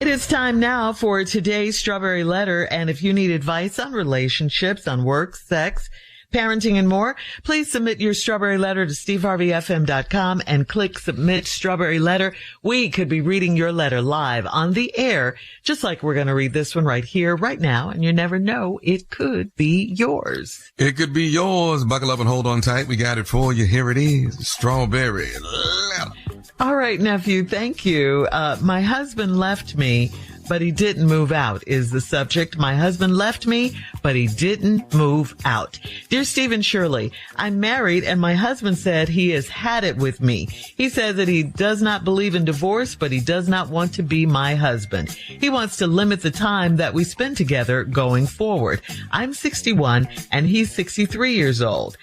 It is time now for today's Strawberry Letter, and if you need advice on relationships, on work, sex, parenting, and more, please submit your Strawberry Letter to steveharveyfm.com and click Submit Strawberry Letter. We could be reading your letter live on the air, just like we're going to read this one right here, right now, and you never know, it could be yours. It could be yours. Buckle up and hold on tight. We got it for you. Here it is. Strawberry Letter. All right, nephew, thank you. My husband left me, but he didn't move out is the subject. My husband left me, but he didn't move out. Dear Steve and Shirley, I'm married and my husband said he has had it with me. He said that he does not believe in divorce, but he does not want to be my husband. He wants to limit the time that we spend together going forward. I'm 61 and he's 63 years old.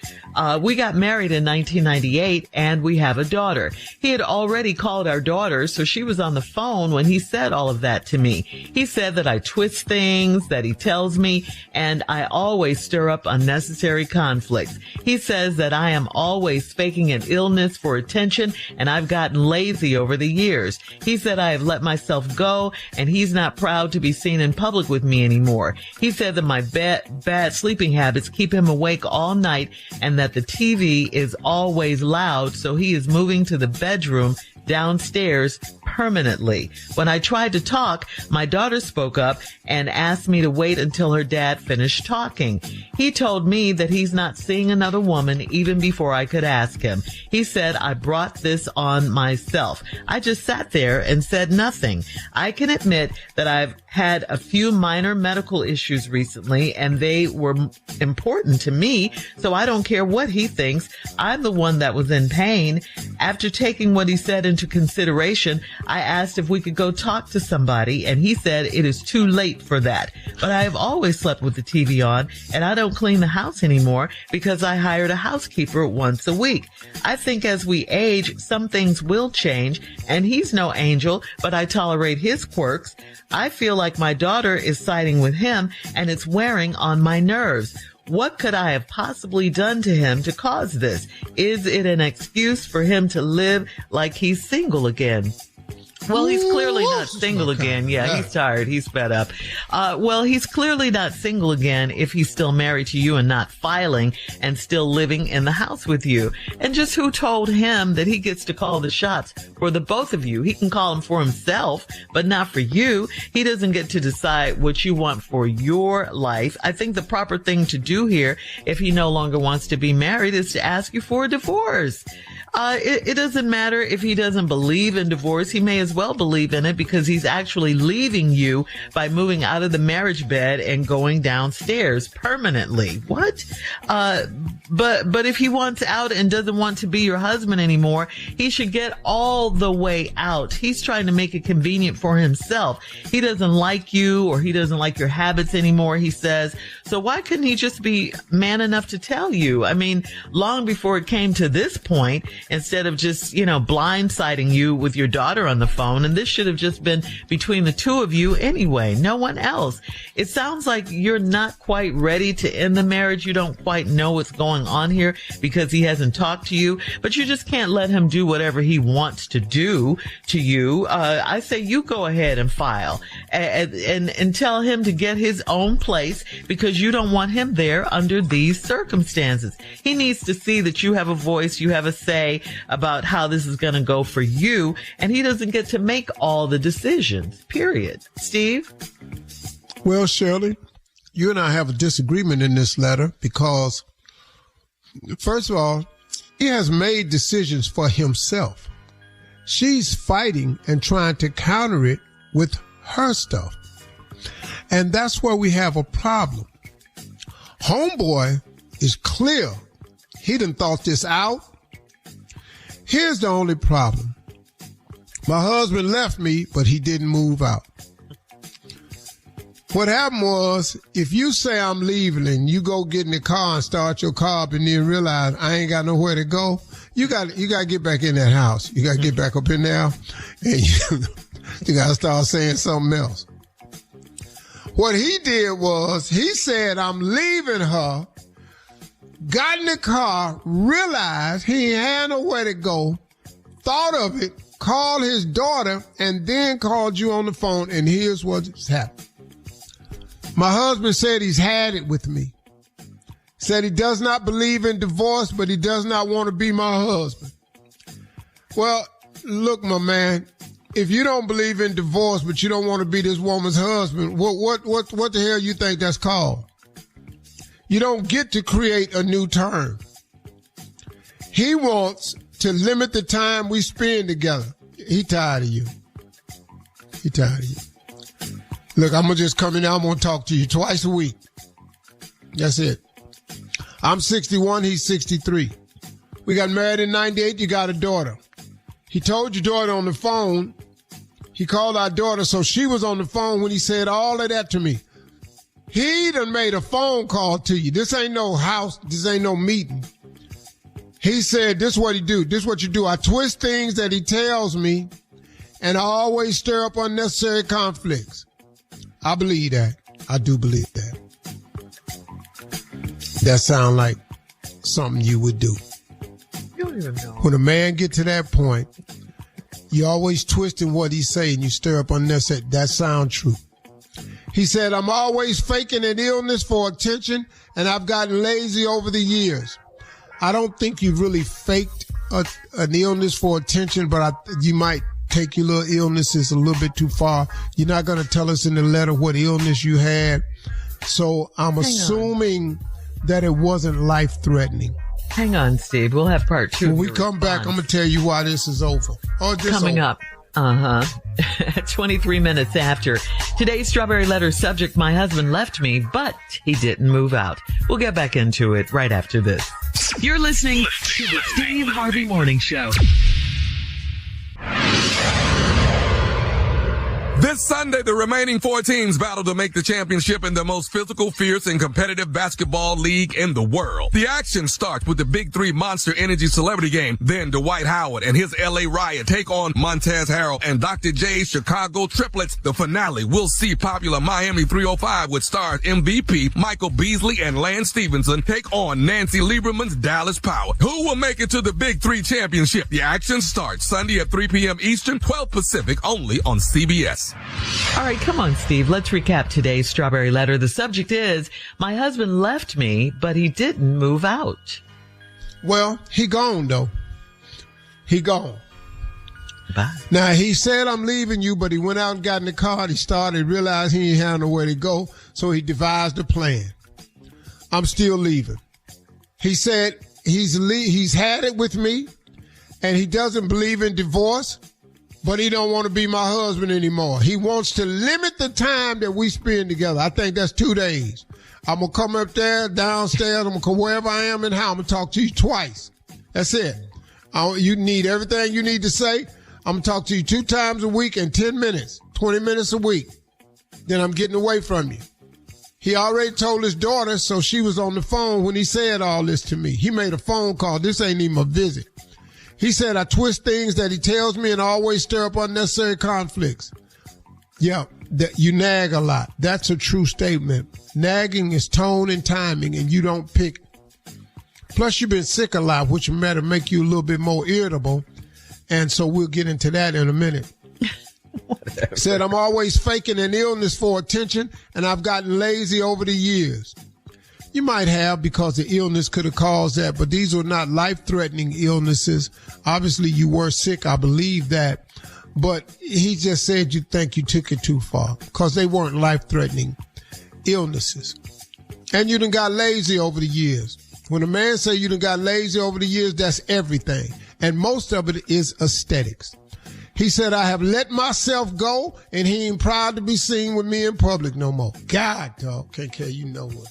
We got married in 1998 and we have a daughter. He had already called our daughter, so she was on the phone when he said all of that to me. He said that I twist things, that he tells me, and I always stir up unnecessary conflicts. He says that I am always faking an illness for attention and I've gotten lazy over the years. He said I have let myself go and he's not proud to be seen in public with me anymore. He said that my bad sleeping habits keep him awake all night and that the TV is always loud, so he is moving to the bedroom downstairs permanently. When I tried to talk, my daughter spoke up and asked me to wait until her dad finished talking. He told me that he's not seeing another woman even before I could ask him. He said I brought this on myself. I just sat there and said nothing. I can admit that I've had a few minor medical issues recently and they were important to me, so I don't care what he thinks. I'm the one that was in pain. After taking what he said into consideration, I asked if we could go talk to somebody, and he said it is too late for that. But I have always slept with the TV on, and I don't clean the house anymore because I hired a housekeeper once a week. I think as we age, some things will change, and he's no angel, but I tolerate his quirks. I feel like my daughter is siding with him, and it's wearing on my nerves. What could I have possibly done to him to cause this? Is it an excuse for him to live like he's single again? Well, he's clearly not single again. Yeah, he's tired. He's fed up. Well, he's clearly not single again if he's still married to you and not filing and still living in the house with you. And just who told him that he gets to call the shots for the both of you? He can call them for himself, but not for you. He doesn't get to decide what you want for your life. I think the proper thing to do here, if he no longer wants to be married, is to ask you for a divorce. It doesn't matter if he doesn't believe in divorce. He may as well believe in it because he's actually leaving you by moving out of the marriage bed and going downstairs permanently. What? But if he wants out and doesn't want to be your husband anymore, he should get all the way out. He's trying to make it convenient for himself. He doesn't like you or he doesn't like your habits anymore, he says. So why couldn't he just be man enough to tell you? I mean, long before it came to this point, instead of just, blindsiding you with your daughter on the phone. And this should have just been between the two of you anyway, no one else. It sounds like you're not quite ready to end the marriage. You don't quite know what's going on here because he hasn't talked to you, but you just can't let him do whatever he wants to do to you. I say you go ahead and file and tell him to get his own place because you don't want him there under these circumstances. He needs to see that you have a voice, you have a say about how this is going to go for you, and he doesn't get to make all the decisions, period. Steve? Well, Shirley, you and I have a disagreement in this letter because, first of all, he has made decisions for himself. She's fighting and trying to counter it with her stuff. And that's where we have a problem. Homeboy is clear. He done thought this out. Here's the only problem. My husband left me, but he didn't move out. What happened was, if you say I'm leaving and you go get in the car and start your car up and then realize I ain't got nowhere to go, you got to get back in that house. You got to get back up in there and you got to start saying something else. What he did was he said, I'm leaving her, got in the car, realized he ain't had nowhere to go, thought of it, called his daughter and then called you on the phone, and here's what's happened. My husband said he's had it with me. Said he does not believe in divorce, but he does not want to be my husband. Well, look, my man, if you don't believe in divorce, but you don't want to be this woman's husband, what the hell you think that's called? You don't get to create a new term. He wants to limit the time we spend together. He tired of you. He tired of you. Look, I'm going to just come in now. I'm going to talk to you twice a week. That's it. I'm 61. He's 63. We got married in 98. You got a daughter. He told your daughter on the phone. He called our daughter, so she was on the phone when he said all of that to me. He done made a phone call to you. This ain't no house. This ain't no meeting. He said, this is what he do. This is what you do. I twist things that he tells me, and I always stir up unnecessary conflicts. I believe that. I do believe that. That sounds like something you would do. You don't even know. When a man get to that point, you always twisting what he's saying. You stir up unnecessary. That sounds true. He said, I'm always faking an illness for attention, and I've gotten lazy over the years. I don't think you've really faked an illness for attention, but you might take your little illnesses a little bit too far. You're not going to tell us in the letter what illness you had. So I'm assuming that it wasn't life-threatening. Hang on, Steve. We'll have part two. When we come back, I'm going to tell you why this is over. Coming up. 23 minutes after. Today's Strawberry Letter subject, my husband left me, but he didn't move out. We'll get back into it right after this. You're listening to the Steve Harvey Morning Show. This Sunday, the remaining 4 teams battle to make the championship in the most physical, fierce, and competitive basketball league in the world. The action starts with the Big 3 Monster Energy Celebrity Game. Then Dwight Howard and his LA Riot take on Montez Harrell and Dr. J's Chicago Triplets. The finale will see popular Miami 305 with stars MVP Michael Beasley and Lance Stevenson take on Nancy Lieberman's Dallas Power. Who will make it to the Big 3 championship? The action starts Sunday at 3 p.m. Eastern, 12 Pacific, only on CBS. All right, come on, Steve. Let's recap today's Strawberry Letter. The subject is, my husband left me, but he didn't move out. Well, he gone, though. He gone. Bye. Now, he said, I'm leaving you, but he went out and got in the car. He started, realized he didn't have nowhere to go, so he devised a plan. I'm still leaving. He said he's had it with me, and he doesn't believe in divorce, but he don't want to be my husband anymore. He wants to limit the time that we spend together. I think that's 2 days. I'm going to come up there, downstairs. I'm going to come wherever I am in how. I'm going to talk to you twice. That's it. You need everything you need to say. I'm going to talk to you 2 times a week in 10 minutes, 20 minutes a week. Then I'm getting away from you. He already told his daughter, so she was on the phone when he said all this to me. He made a phone call. This ain't even a visit. He said, I twist things that he tells me and always stir up unnecessary conflicts. Yeah, you nag a lot. That's a true statement. Nagging is tone and timing, and you don't pick. Plus, you've been sick a lot, which matter make you a little bit more irritable. And so we'll get into that in a minute. Said, I'm always faking an illness for attention, and I've gotten lazy over the years. You might have, because the illness could have caused that, but these were not life-threatening illnesses. Obviously, you were sick. I believe that. But he just said you think you took it too far because they weren't life-threatening illnesses. And you done got lazy over the years. When a man say you done got lazy over the years, that's everything. And most of it is aesthetics. He said, I have let myself go, and he ain't proud to be seen with me in public no more. God, dog, can't care you know what.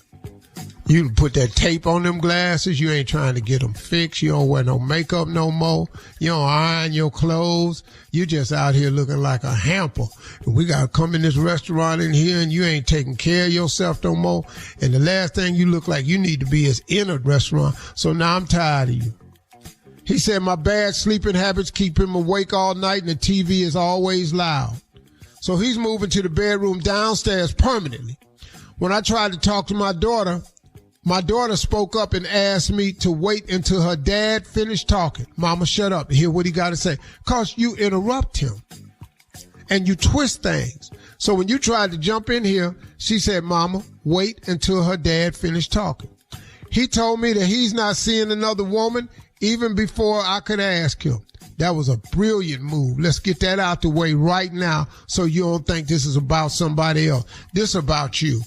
You put that tape on them glasses. You ain't trying to get them fixed. You don't wear no makeup no more. You don't iron your clothes. You just out here looking like a hamper. And we got to come in this restaurant in here and you ain't taking care of yourself no more. And the last thing you look like you need to be is in a restaurant. So now I'm tired of you. He said my bad sleeping habits keep him awake all night and the TV is always loud. So he's moving to the bedroom downstairs permanently. When I tried to talk to my daughter My daughter spoke up and asked me to wait until her dad finished talking. Mama, shut up and hear what he got to say. Because you interrupt him and you twist things. So when you tried to jump in here, she said, Mama, wait until her dad finished talking. He told me that he's not seeing another woman even before I could ask him. That was a brilliant move. Let's get that out the way right now so you don't think this is about somebody else. This is about you.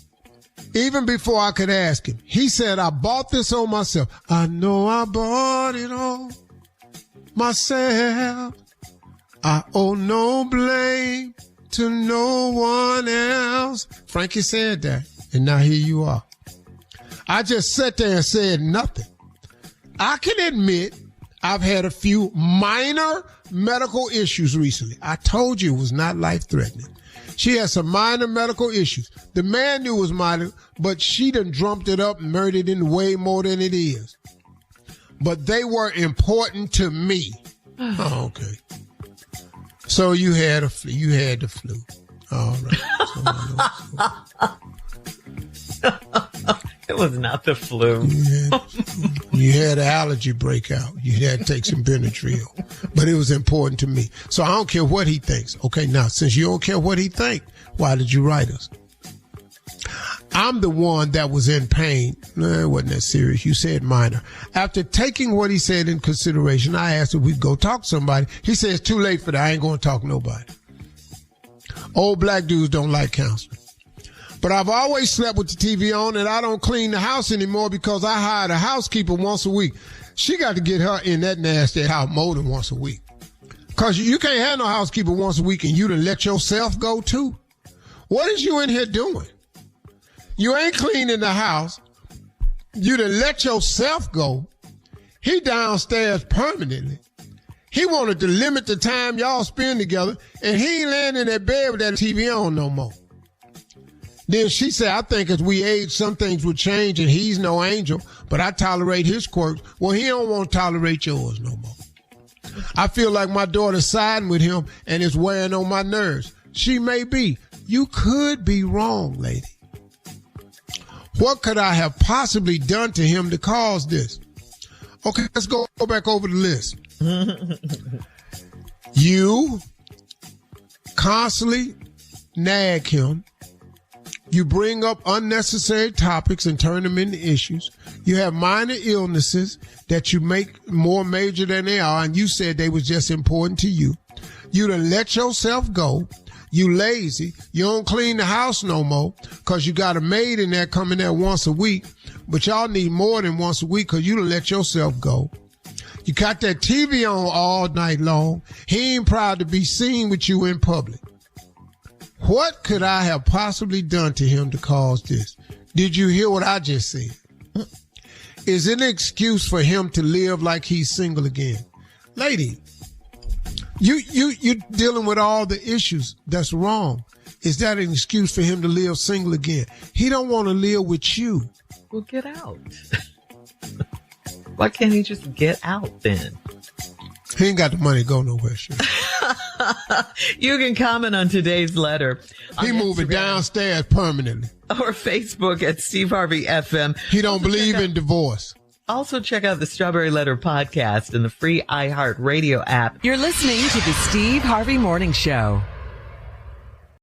Even before I could ask him, he said, I bought this on myself. I know I bought it on myself. I owe no blame to no one else. Frankie said that, and now here you are. I just sat there and said nothing. I can admit I've had a few minor medical issues recently. I told you it was not life-threatening. She had some minor medical issues. The man knew it was minor, but she done drumped it up and made it into way more than it is. But they were important to me. Oh, okay. So you had the flu. All right. It was not the flu. You had an allergy breakout. You had to take some Benadryl. But it was important to me. So I don't care what he thinks. Okay, now, since you don't care what he thinks, why did you write us? I'm the one that was in pain. No, it wasn't that serious. You said minor. After taking what he said in consideration, I asked if we'd go talk to somebody. He said, it's too late for that. I ain't going to talk to nobody. Old black dudes don't like counseling. But I've always slept with the TV on, and I don't clean the house anymore because I hired a housekeeper once a week. She got to get her in that nasty house more than once a week. Because you can't have no housekeeper once a week and you done let yourself go too. What is you in here doing? You ain't cleaning the house. You done let yourself go. He downstairs permanently. He wanted to limit the time y'all spend together, and he ain't laying in that bed with that TV on no more. Then she said, I think as we age, some things would change, and he's no angel, but I tolerate his quirks. Well, he don't want to tolerate yours no more. I feel like my daughter's siding with him, and it's wearing on my nerves. She may be. You could be wrong, lady. What could I have possibly done to him to cause this? Okay, let's go back over the list. You constantly nag him. You bring up unnecessary topics and turn them into issues. You have minor illnesses that you make more major than they are, and you said they was just important to you. You done let yourself go. You lazy. You don't clean the house no more because you got a maid in there coming there once a week, but y'all need more than once a week because you done let yourself go. You got that TV on all night long. He ain't proud to be seen with you in public. What could I have possibly done to him to cause this? Did you hear what I just said? Is it an excuse for him to live like he's single again? Lady, you're dealing with all the issues that's wrong. Is that an excuse for him to live single again? He don't want to live with you. Well, get out. Why can't he just get out then? He ain't got the money to go nowhere, sure. You can comment on today's letter. He moving downstairs permanently. Or Facebook at Steve Harvey FM. He don't believe in divorce. Also check out the Strawberry Letter podcast and the free iHeartRadio app. You're listening to the Steve Harvey Morning Show.